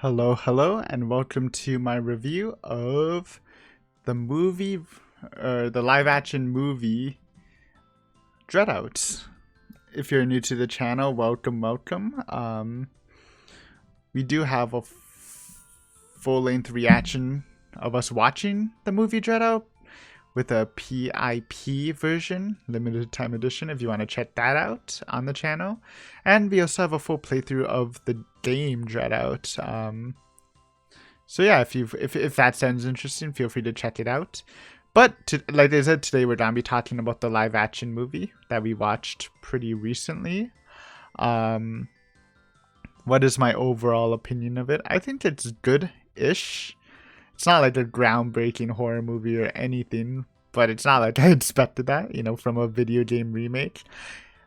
Hello, and welcome to my review of the the live action movie Dreadout. If you're new to the channel, welcome. We do have a full-length reaction of us watching the movie Dreadout with a PIP version, limited time edition, if you want to check that out on the channel. And we also have a full playthrough of the game Dreadout. So yeah, if that sounds interesting, feel free to check it out. But like I said, today we're gonna be talking about the live action movie that we watched pretty recently. What is my overall opinion of it? I think it's good-ish. It's not like a groundbreaking horror movie or anything, but it's not like I expected that, from a video game remake.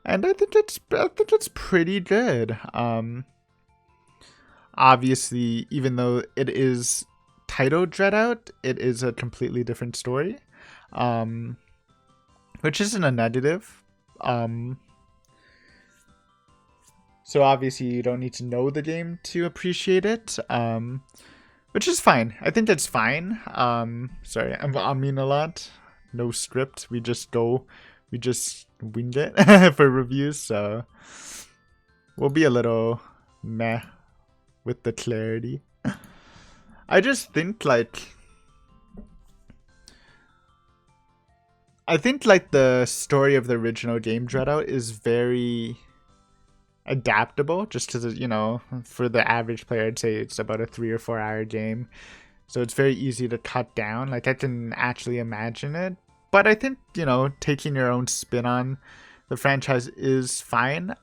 And I think it's pretty good. Obviously, even though it is titled Dreadout, it is a completely different story, which isn't a negative. So obviously you don't need to know the game to appreciate it, which is fine. I think it's fine. Sorry, I mean a lot. No script. We just wing it for reviews. So we'll be a little meh with the clarity. I just think the story of the original game Dreadout is very adaptable, just because for the average player I'd say it's about a 3 or 4 hour game, so it's very easy to cut down. Like, I can actually imagine it, but I think taking your own spin on the franchise is fine.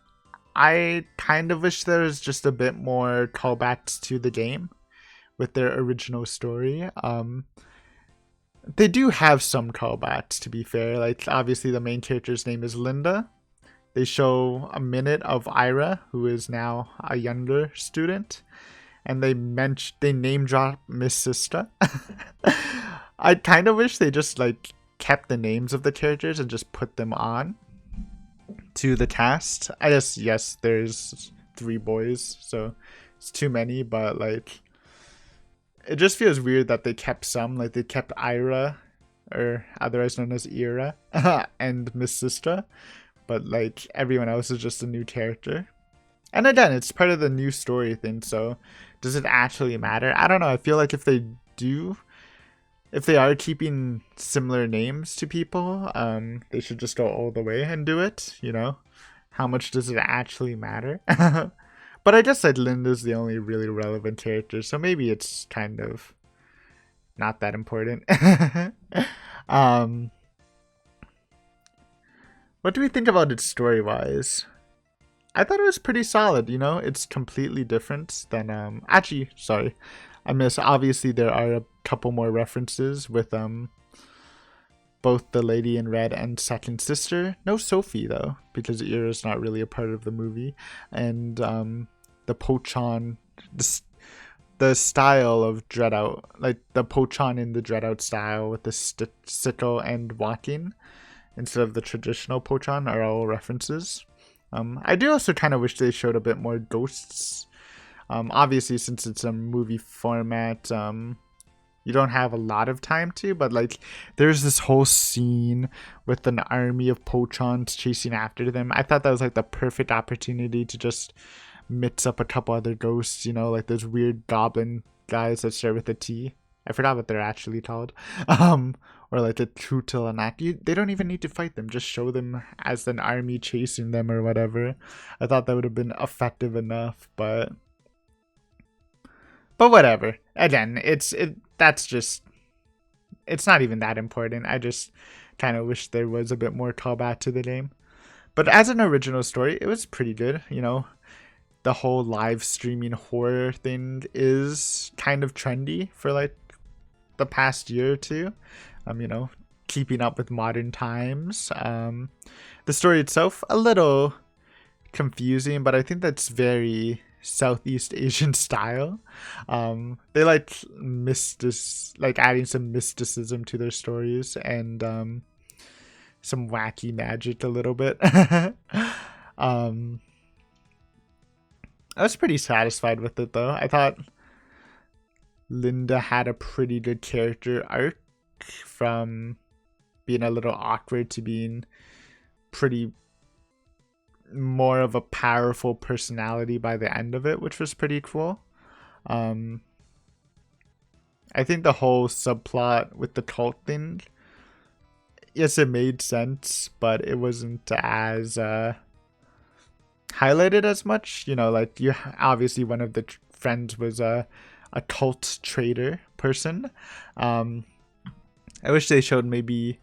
I kind of wish there was just a bit more callbacks to the game with their original story. They do have some callbacks, to be fair. Like, obviously the main character's name is Linda. They show a minute of Ira, who is now a younger student, and they name drop Miss Sister. I kind of wish they just kept the names of the characters and just put them on to the cast. I guess, yes, there's 3 boys, so it's too many, but it just feels weird that they kept some. Like, they kept Ira, or otherwise known as Ira, and Miss Sister, but everyone else is just a new character. And again, it's part of the new story thing, so does it actually matter? I don't know. I feel like if they are keeping similar names to people, they should just go all the way and do it. How much does it actually matter? But I guess Linda's the only really relevant character, so maybe it's kind of not that important. What do we think about it story-wise? I thought it was pretty solid. It's completely different than actually, sorry, I miss. Obviously, there are a couple more references with both the lady in red and second sister. No Sophie though, because Ira's not really a part of the movie. And the Pochon, the style of Dreadout, like the Pochon in the Dreadout style with the sickle and walking instead of the traditional Pochon, are all references. I do also kind of wish they showed a bit more ghosts. Obviously, since it's a movie format, you don't have a lot of time to, but there's this whole scene with an army of Pochons chasing after them. I thought that was the perfect opportunity to just mix up a couple other ghosts, like those weird goblin guys that start with a T. I forgot what they're actually called. Or a Trutilanac. They don't even need to fight them. Just show them as an army chasing them or whatever. I thought that would have been effective enough, but whatever. Again, it's not even that important. I just kind of wish there was a bit more callback to the game. But as an original story, it was pretty good. The whole live streaming horror thing is kind of trendy for the past year or two. Keeping up with modern times. The story itself, a little confusing, but I think that's very Southeast Asian style. They adding some mysticism to their stories and some wacky magic a little bit. I was pretty satisfied with it though. I thought Linda had a pretty good character arc from being a little awkward to being pretty more of a powerful personality by the end of it, which was pretty cool. I think the whole subplot with the cult thing, yes, it made sense, but it wasn't as highlighted as much. You know, like, you obviously, one of the friends was a cult trader person. I wish they showed maybe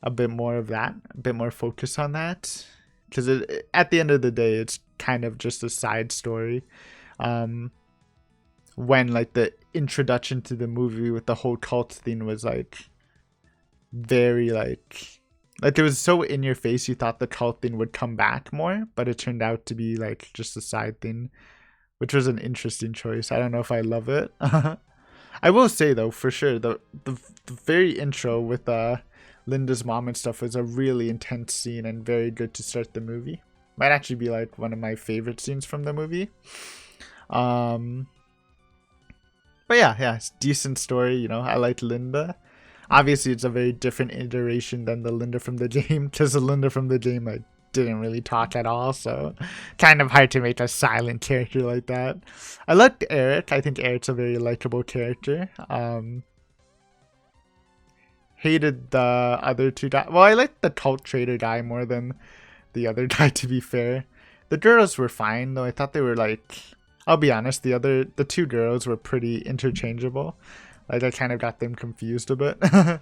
a bit more of that, a bit more focus on that, because at the end of the day, it's kind of just a side story. When, like, the introduction to the movie with the whole cult thing was like very like it was so in your face, you thought the cult thing would come back more, but it turned out to be like just a side thing, which was an interesting choice. I don't know if I love it. I will say though, for sure, the very intro with Linda's mom and stuff was a really intense scene and very good to start the movie. Might actually be like one of my favorite scenes from the movie. But yeah, it's a decent story. You know, I like Linda. Obviously, it's a very different iteration than the Linda from the game, because the Linda from the game, like, didn't really talk at all, so kind of hard to make a silent character like that. I liked Eric. I think Eric's a very likable character. Hated the other two guys. Well, I liked the cult trader guy more than the other guy, to be fair. The girls were fine, though. I thought they were like, I'll be honest, the two girls were pretty interchangeable. Like, I kind of got them confused a bit. I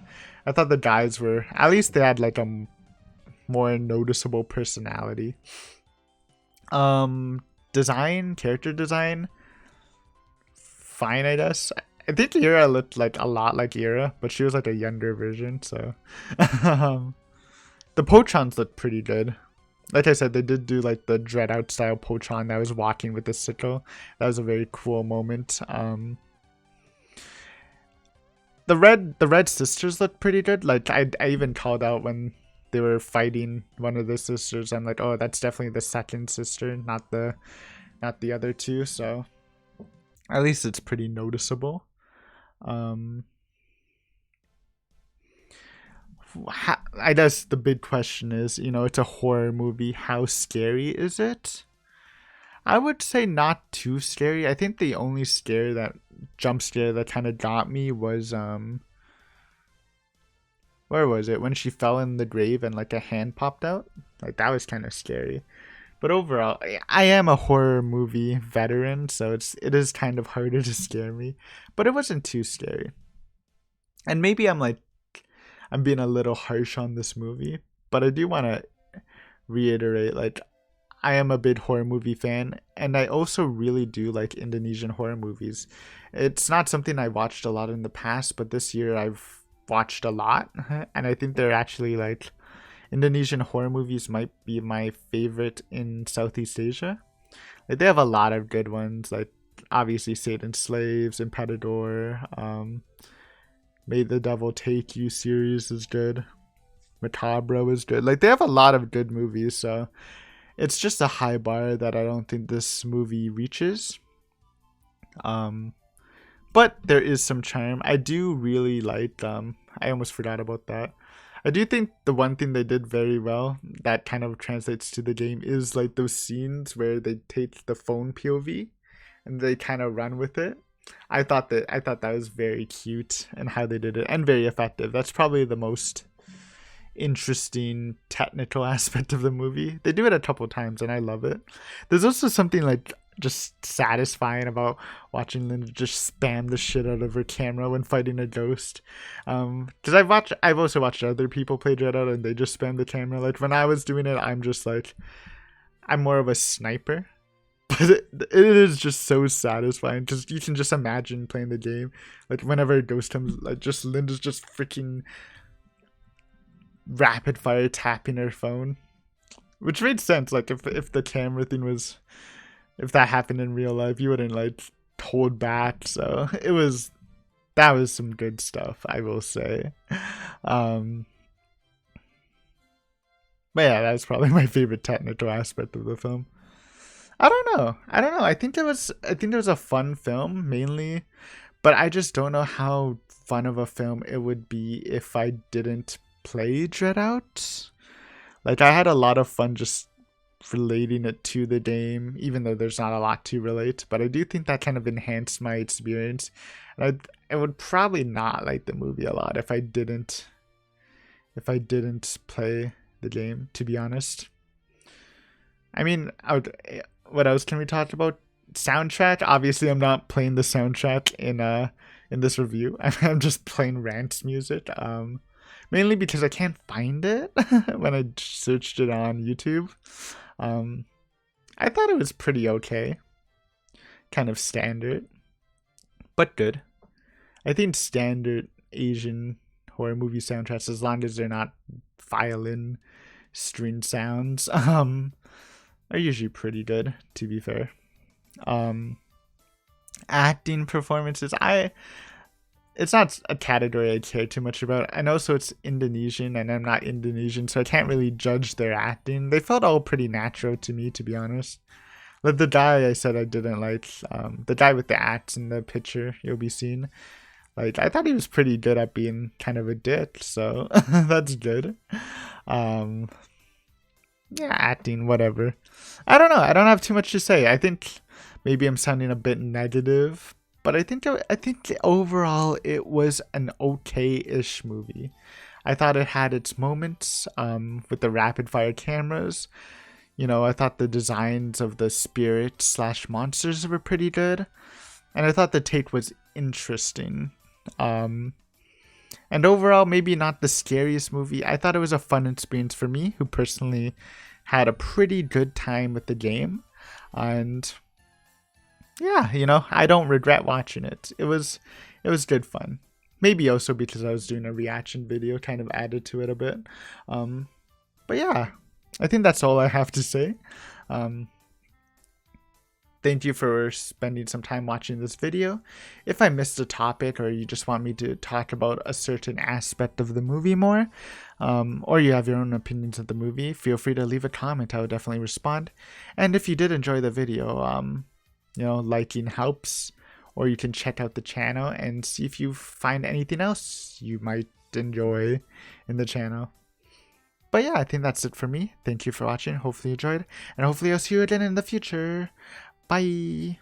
thought the guys were, at least they had like a more noticeable personality. Character design, fine, I guess. I think Ira looked like a lot like Ira, but she was like a younger version, so. The Pochons looked pretty good. Like I said, they did do like the Dreadout style Pochon that was walking with the sickle. That was a very cool moment. The red sisters looked pretty good. Like, I even called out when they were fighting one of the sisters. I'm like, oh, that's definitely the second sister, not the other two. So at least it's pretty noticeable. I guess the big question is, you know, it's a horror movie. How scary is it? I would say not too scary. I think the only jump scare that kind of got me was where was it? When she fell in the grave and like a hand popped out. Like, that was kind of scary. But overall, I am a horror movie veteran, so it is kind of harder to scare me. But it wasn't too scary. And maybe I'm being a little harsh on this movie, but I do want to reiterate, like, I am a big horror movie fan, and I also really do like Indonesian horror movies. It's not something I watched a lot in the past, but this year I've watched a lot, and I think they're actually like, Indonesian horror movies might be my favorite in Southeast Asia. Like, they have a lot of good ones, like obviously Satan's Slaves, Imperador, May the Devil Take You series is good. Macabro is good. Like, they have a lot of good movies, so it's just a high bar that I don't think this movie reaches. But there is some charm. I do really like, I almost forgot about that. I do think the one thing they did very well that kind of translates to the game is like those scenes where they take the phone POV and they kind of run with it. I thought that was very cute and how they did it, and very effective. That's probably the most interesting technical aspect of the movie. They do it a couple times and I love it. There's also something like just satisfying about watching Linda just spam the shit out of her camera when fighting a ghost. Because I've also watched other people play Dreadout and they just spam the camera. Like, when I was doing it, I'm just like, I'm more of a sniper. But it is just so satisfying, because you can just imagine playing the game. Like, whenever a ghost comes, like, just Linda's just freaking rapid fire tapping her phone. Which made sense. Like, if the camera thing was, if that happened in real life, you wouldn't like hold back. So that was some good stuff, I will say. But yeah, that's probably my favorite technical aspect of the film. I don't know. I think it was a fun film mainly, but I just don't know how fun of a film it would be if I didn't play Dreadout. Like, I had a lot of fun just relating it to the game, even though there's not a lot to relate, but I do think that kind of enhanced my experience. And I would probably not like the movie a lot if I didn't play the game, to be honest. I mean, what else can we talk about? Soundtrack. Obviously, I'm not playing the soundtrack in this review. I'm just playing Rant's music. Mainly because I can't find it when I searched it on YouTube. I thought it was pretty okay. Kind of standard, but good. I think standard Asian horror movie soundtracks, as long as they're not violin string sounds, are usually pretty good, to be fair. Acting performances, it's not a category I care too much about. I know, so it's Indonesian, and I'm not Indonesian, so I can't really judge their acting. They felt all pretty natural to me, to be honest. Like the guy I said I didn't like, the guy with the axe in the picture you'll be seeing, like, I thought he was pretty good at being kind of a dick, so that's good. Yeah, acting, whatever. I don't know. I don't have too much to say. I think maybe I'm sounding a bit negative, but I think overall it was an okay-ish movie. I thought it had its moments with the rapid fire cameras. You know, I thought the designs of the spirits/monsters were pretty good, and I thought the take was interesting. And overall, maybe not the scariest movie. I thought it was a fun experience for me, who personally had a pretty good time with the game. And yeah, you know, I don't regret watching it. It was good fun. Maybe also because I was doing a reaction video, kind of added to it a bit. But yeah, I think that's all I have to say. Thank you for spending some time watching this video. If I missed a topic, or you just want me to talk about a certain aspect of the movie more, or you have your own opinions of the movie, feel free to leave a comment. I would definitely respond. And if you did enjoy the video, you know, liking helps, or you can check out the channel and see if you find anything else you might enjoy in the channel. But yeah, I think that's it for me. Thank you for watching. Hopefully you enjoyed, and hopefully I'll see you again in the future. Bye.